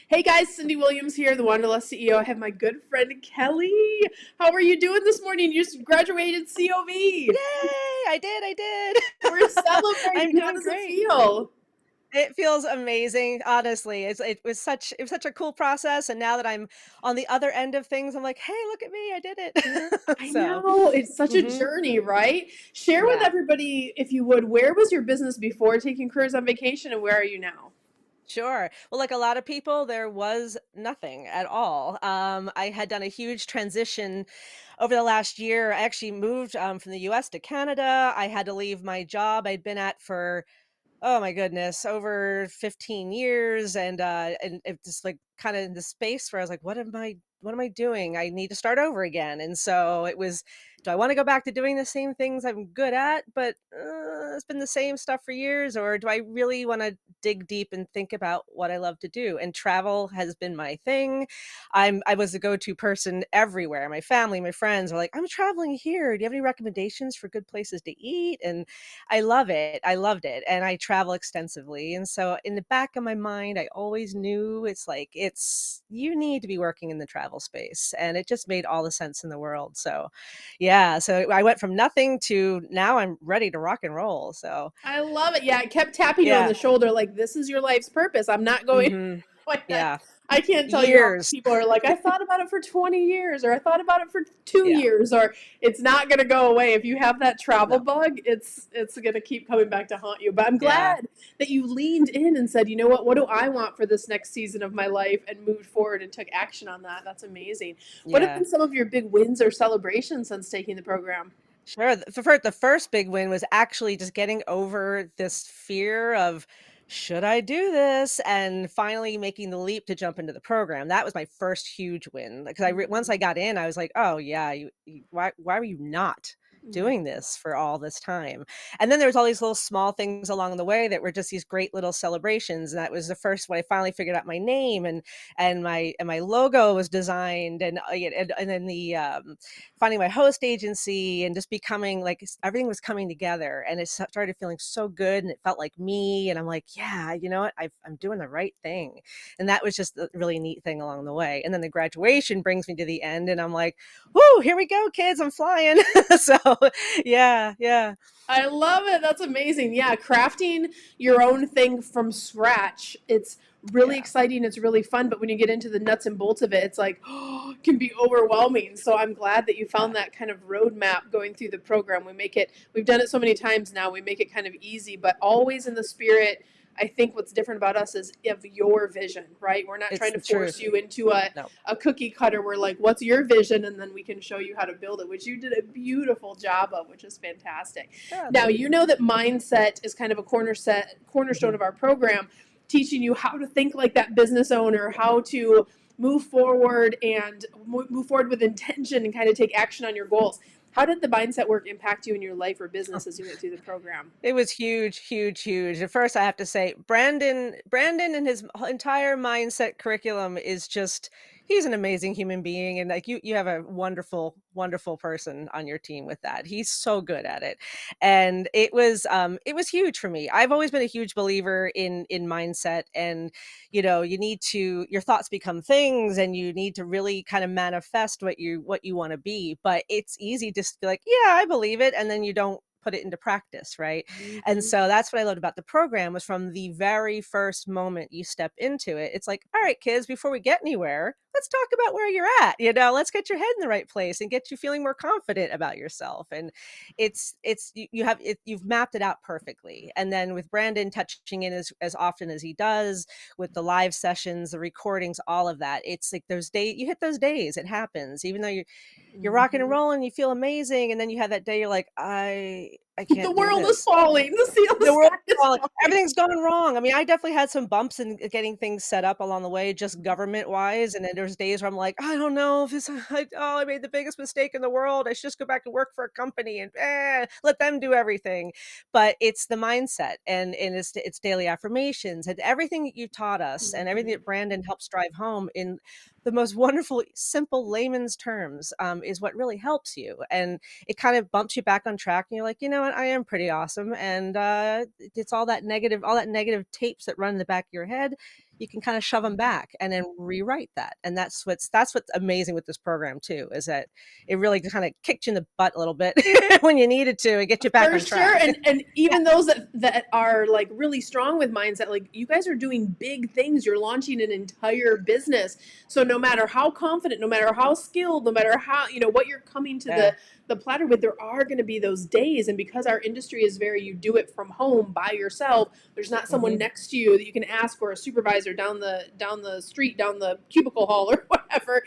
Hey guys, Cindy Williams here, the Wanderlust CEO. I have my good friend Kelly. How are you doing this morning? You just graduated COV. Yay! I did. We're I'm celebrating. How doing does it great. feel? It feels amazing, honestly. It was such a cool process, and now that I'm on the other end of things, I'm like, "Hey, look at me, I did it." I So, know. It's such a mhm, journey, right? Share with yeah. everybody, if you would, where was your business before taking careers on vacation and where are you now? Sure. Well, like a lot of people, there was nothing at all. I had done a huge transition over the last year. I actually moved from the US to Canada. I had to leave my job I'd been at for, oh my goodness, over 15 years, and it just like kind of in the space where I was like, what am I doing? I need to start over again. And so it was, do I want to go back to doing the same things I'm good at, but it's been the same stuff for years, or do I really want to dig deep and think about what I love to do? And travel has been my thing. I was a go-to person everywhere. My family, my friends were like, "I'm traveling here. Do you have any recommendations for good places to eat?" And I love it. I loved it, and I travel extensively, and so in the back of my mind, I always knew it's like, it's you need to be working in the travel space, and it just made all the sense in the world. So, yeah, so I went from nothing to now I'm ready to rock and roll. So, I love it. Yeah, I kept tapping you on yeah. the shoulder like this is your life's purpose. I'm not going Mhm. like that. Yeah. I can't tell you how many Years. people are like, I thought about it for 20 years, or I thought about it for 2 Yeah. years, or it's not going to go away. If you have that travel No. bug, it's going to keep coming back to haunt you. But I'm Yeah. glad that you leaned in and said, you know what do I want for this next season of my life, and moved forward and took action on that. That's amazing. What have Yeah. been some of your big wins or celebrations since taking the program? Sure. The first big win was actually just getting over this fear of, should I do this? And finally making the leap to jump into the program. That was my first huge win. Because once I Mhm. got in, I was like, oh yeah, why were you not doing Mhm. this for all this time? And then there was all these little small things along the way that were just these great little celebrations. And that was the first when I finally figured out my name, and my logo was designed, and then the finding my host agency and just becoming like everything was coming together, and it started feeling so good, and it felt like me, and I'm like, yeah, you know what, I'm doing the right thing. And that was just a really neat thing along the way. And then the graduation brings me to the end, and I'm like, whoo, here we go, kids, I'm flying. So yeah, yeah, I love it. That's amazing. Yeah, crafting your own thing from scratch. It's really yeah, exciting. It's really fun. But when you get into the nuts and bolts of it, it's like, oh, it can be overwhelming. So I'm glad that you yeah. found that kind of roadmap going through the program. We've done it so many times now, we make it kind of easy, but always in the spirit. I think what's different about us is of your vision, right? We're not It's trying to the force truth. you into No. a cookie cutter. We're like, what's your vision? And then we can show you how to build it, which you did a beautiful job of, which is fantastic. Oh, Now, thank you you. know that mindset is kind of a cornerstone Hmm. of our program, teaching you how to think like that business owner, how to move forward and move forward with intention and kind of take action on your goals. How did the mindset work impact you in your life or business as you went through the program? It was huge, huge, huge. At first, I have to say, Brandon and his entire mindset curriculum is just, he's an amazing human being. And like you have a wonderful, wonderful person on your team with that. He's so good at it. And it was huge for me. I've always been a huge believer in mindset, and you need to, your thoughts become things, and you need to really kind of manifest what you want to be. But it's easy to just be like, yeah, I believe it, and then you don't put it into practice, right? And Mm-hmm. so that's what I loved about the program, was from the very first moment you step into it, it's like, all right, kids, before we get anywhere, let's talk about where you're at. Let's get your head in the right place and get you feeling more confident about yourself. And you've mapped it out perfectly. And then with Brandon touching in as often as he does, with the live sessions, the recordings, all of that, it's like those days, you hit those days, it happens, even though you're rocking and Mm-hmm. rolling, you feel amazing, and then you have that day you're like, I The can't do world is this. falling. The The world sky is is falling. falling. Everything's gone wrong. I mean, I definitely had some bumps in getting things set up along the way, just government-wise, and then there's days where I'm like, "I don't know if this I made the biggest mistake in the world. I should just go back and work for a company and, let them do everything." But it's the mindset, and it's daily affirmations, and everything that you taught us, and everything Mm-hmm. that Brandon helps drive home in the most wonderful, simple layman's terms, is what really helps you. And it kind of bumps you back on track, and you're like, you know what, I am pretty awesome. And it's all that negative tapes that run in the back of your head, you can kind of shove them back and then rewrite that. And that's what's amazing with this program too, is that it really kind of kicked you in the butt a little bit when you needed to and get you back For on sure. track. And even those that are like really strong with mindset, like you guys are doing big things. You're launching an entire business. So no matter how confident, no matter how skilled, no matter how, what you're coming to Yeah. the platter with, there are going to be those days. And because our industry is very, you do it from home by yourself, there's not someone Hmm. next to you that you can ask, or a supervisor down the street, down the cubicle hall or whatever.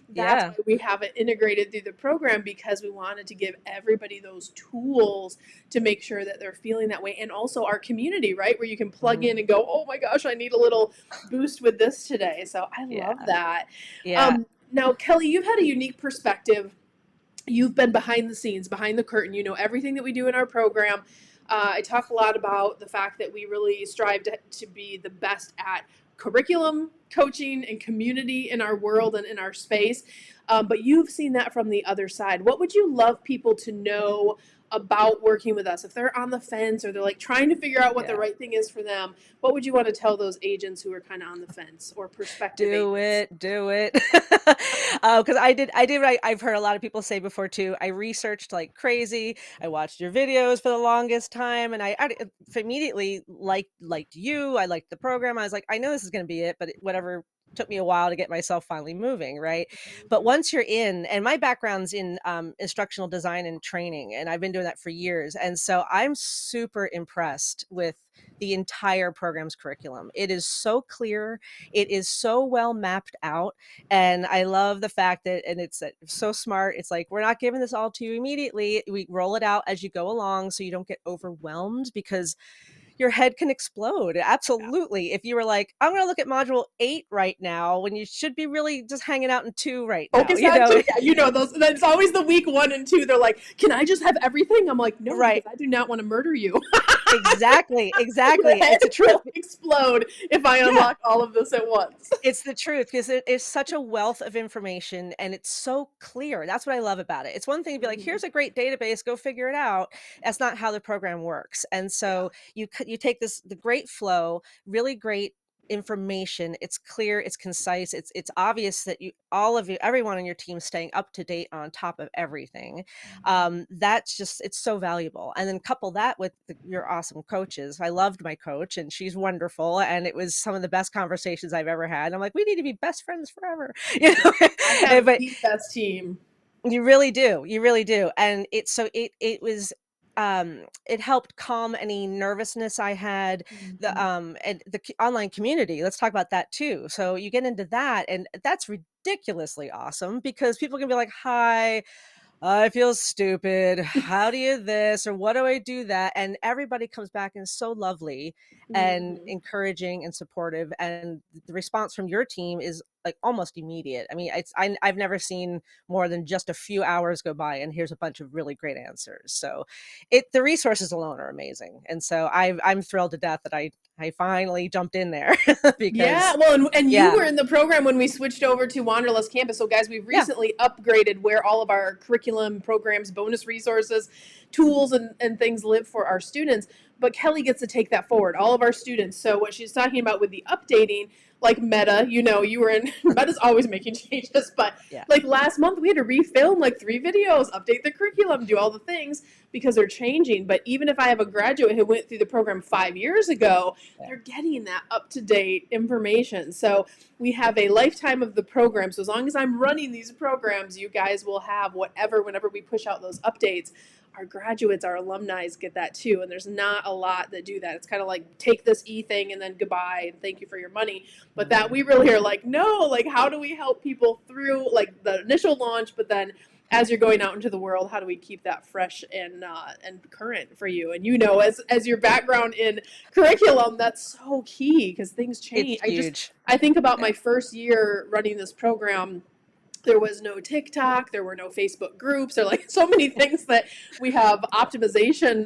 That's Yeah. why we have it integrated through the program, because we wanted to give everybody those tools to make sure that they're feeling that way. And also our community, right? Where you can plug Hmm. in and go, oh my gosh, I need a little boost with this today. So I love Yeah. that. Yeah. Now, Kelly, you've had a unique perspective. You've been behind the scenes, behind the curtain. You know everything that we do in our program. I talk a lot about the fact that we really strive to be the best at curriculum, coaching, and community in our world and in our space. But you've seen that from the other side. What would you love people to know about working with us? If they're on the fence or they're like trying to figure out what the Yeah. right thing is for them, what would you want to tell those agents who are kind of on the fence, or prospective Do agents? it, do it. Because I did what I've heard a lot of people say before too. I researched like crazy. I watched your videos for the longest time, and I immediately liked you. I liked the program. I was like, I know this is going to be it, but whatever. Took me a while to get myself finally moving, right? But once you're in, and my background's in instructional design and training, and I've been doing that for years, and so I'm super impressed with the entire program's curriculum. It is so clear, it is so well mapped out. And I love the fact that, and it's so smart. It's like, we're not giving this all to you immediately. We roll it out as you go along so you don't get overwhelmed, because your head can explode. Absolutely. If you were like, I'm going to look at module 8 right now, when you should be really just hanging out in 2 right now, Focus on two. Yeah, those. That's always the week 1 and 2. They're like, "Can I just have everything?" I'm like, "No, because right. I do not want to murder you. Exactly. Your Exactly. head It's the truth. will explode if I Yeah. unlock all of this at once." It's the truth, because it is such a wealth of information and it's so clear. That's what I love about it. It's one thing to be like, Mhm. here's a great database, go figure it out. That's not how the program works. And Yeah. so you take the great flow, really great information. It's clear, it's concise, it's obvious that everyone on your team is staying up to date on top of everything. That's just, it's so valuable. And then couple that with your awesome coaches. I loved my coach, and she's wonderful, and it was some of the best conversations I've ever had. I'm like, we need to be best friends forever. you know I have but the best team. you really do. And it was, it helped calm any nervousness I had. The Mhm. and the online community, let's talk about that too. So you get into that, and that's ridiculously awesome, because people can be like, hi, I feel stupid. How do you this, or what do I do that? And everybody comes back and is so lovely and Mhm. encouraging and supportive. And the response from your team is like almost immediate. I mean, I've never seen more than just a few hours go by and here's a bunch of really great answers. So the resources alone are amazing. And so I'm thrilled to death that I finally jumped in there Yeah, because well, and you yeah, were in the program when we switched over to Wanderlust Campus. So, guys, we've yeah, recently upgraded where all of our curriculum, programs, bonus resources, tools, and things live for our students. But Kelly gets to take that forward, all of our students. So, what she's talking about with the updating, like Meta, you were in, Meta's always making changes. But yeah. like last month, we had to refilm like 3 videos, update the curriculum, do all the things because they're changing. But even if I have a graduate who went through the program 5 years ago, they're getting that up to date information. So we have a lifetime of the program. So as long as I'm running these programs, you guys will have whatever, whenever we push out those updates. Our graduates, our alumni get that too. And there's not a lot that do that. It's kind of like take this thing and then goodbye and thank you for your money. But that we really are like, no, like how do we help people through like the initial launch, but then as you're going out into the world, how do we keep that fresh and current for you? And as your background in curriculum, that's so key because things It's change. huge. I think about Yeah. my first year running this program. There was no TikTok, there were no Facebook groups, there are like so many things that we have optimization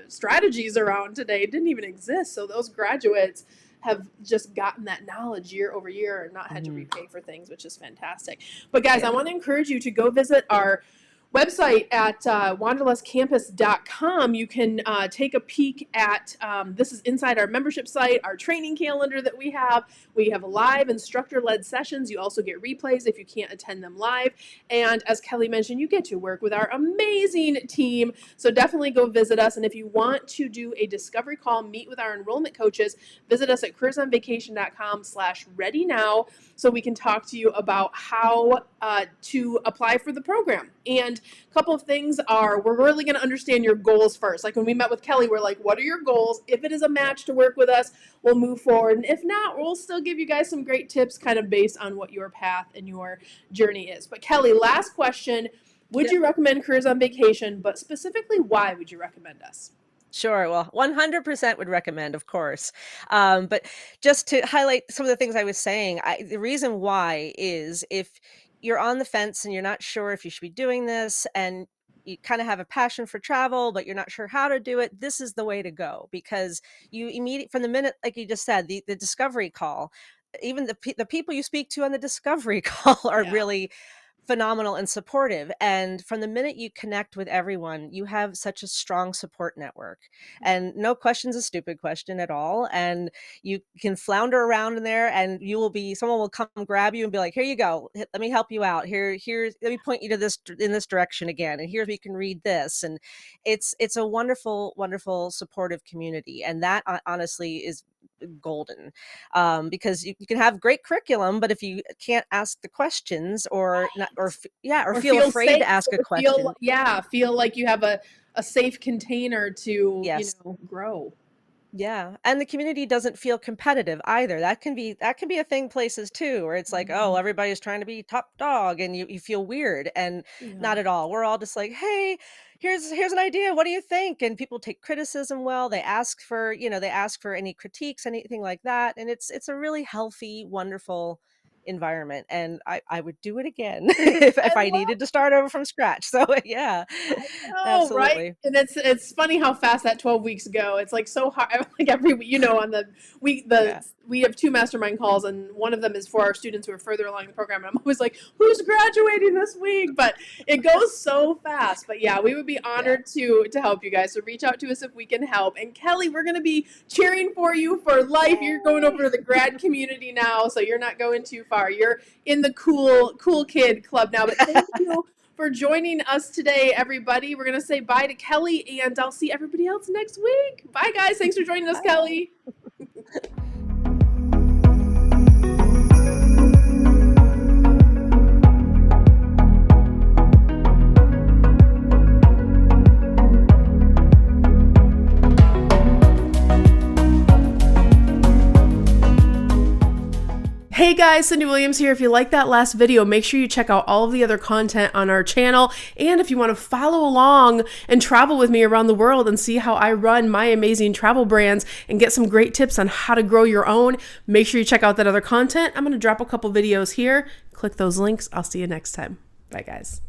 strategies around today didn't even exist. So those graduates have just gotten that knowledge year over year and not had to Mhm. repay for things, which is fantastic. But guys, I Yeah. want to encourage you to go visit our website at wanderlustcampus.com, you can take a peek at, this is inside our membership site, our training calendar that we have. We have live instructor-led sessions. You also get replays if you can't attend them live. And as Kelly mentioned, you get to work with our amazing team. So definitely go visit us. And if you want to do a discovery call, meet with our enrollment coaches, visit us at careersonvacation.com/ready-now so we can talk to you about how to apply for the program. And a couple of things are, we're really going to understand your goals first. Like when we met with Kelly, we're like, what are your goals? If it is a match to work with us, we'll move forward. And if not, we'll still give you guys some great tips kind of based on what your path and your journey is. But Kelly, last question. Would you recommend Careers on Vacation, but specifically why would you recommend us? Sure. Well, 100% would recommend, of course. But just to highlight some of the things I was saying, the reason why is if you're on the fence and you're not sure if you should be doing this and you kind of have a passion for travel, but you're not sure how to do it, this is the way to go because you immediately, from the minute, like you just said, the discovery call, even the people you speak to on the discovery call are Yeah. really phenomenal and supportive. And from the minute you connect with everyone, you have such a strong support network. And no question's a stupid question at all. And you can flounder around in there and someone will come grab you and be like, here you go. Let me help you out. Let me point you to this in this direction again. And here's where you can read this. And it's a wonderful, wonderful supportive community. And that honestly is golden, because you can have great curriculum, but if you can't ask the questions or not, or feel afraid safe, to ask a or question. feel like you have a safe container to, Yes. grow. Yeah, and the community doesn't feel competitive either. That can be a thing places too, where it's like, oh, everybody's trying to be top dog, and you feel weird, and Yeah. not at all. We're all just like, hey, here's an idea. What do you think? And people take criticism well. They ask for any critiques, anything like that, and it's a really healthy, wonderful environment. And I would do it again I if I love needed to start over from scratch. So yeah, Oh, right. absolutely. And it's funny how fast that 12 weeks go. It's like so hard. Like every week, on the week, Yeah. we have two mastermind calls, and one of them is for our students who are further along the program. And I'm always like, who's graduating this week? But it goes so fast. But yeah, we would be Yeah. honored to help you guys. So reach out to us if we can help. And Kelly, we're going to be cheering for you for life. You're going Yay. over to the grad community now, so you're not going too far. You're in the cool kid club now. But thank you for joining us today, everybody. We're going to say bye to Kelly, and I'll see everybody else next week. Bye, guys. Thanks for joining us, Bye. Kelly. Hey guys, Cyndi Williams here. If you like that last video, make sure you check out all of the other content on our channel. And if you want to follow along and travel with me around the world and see how I run my amazing travel brands and get some great tips on how to grow your own, make sure you check out that other content. I'm going to drop a couple videos here. Click those links. I'll see you next time. Bye guys.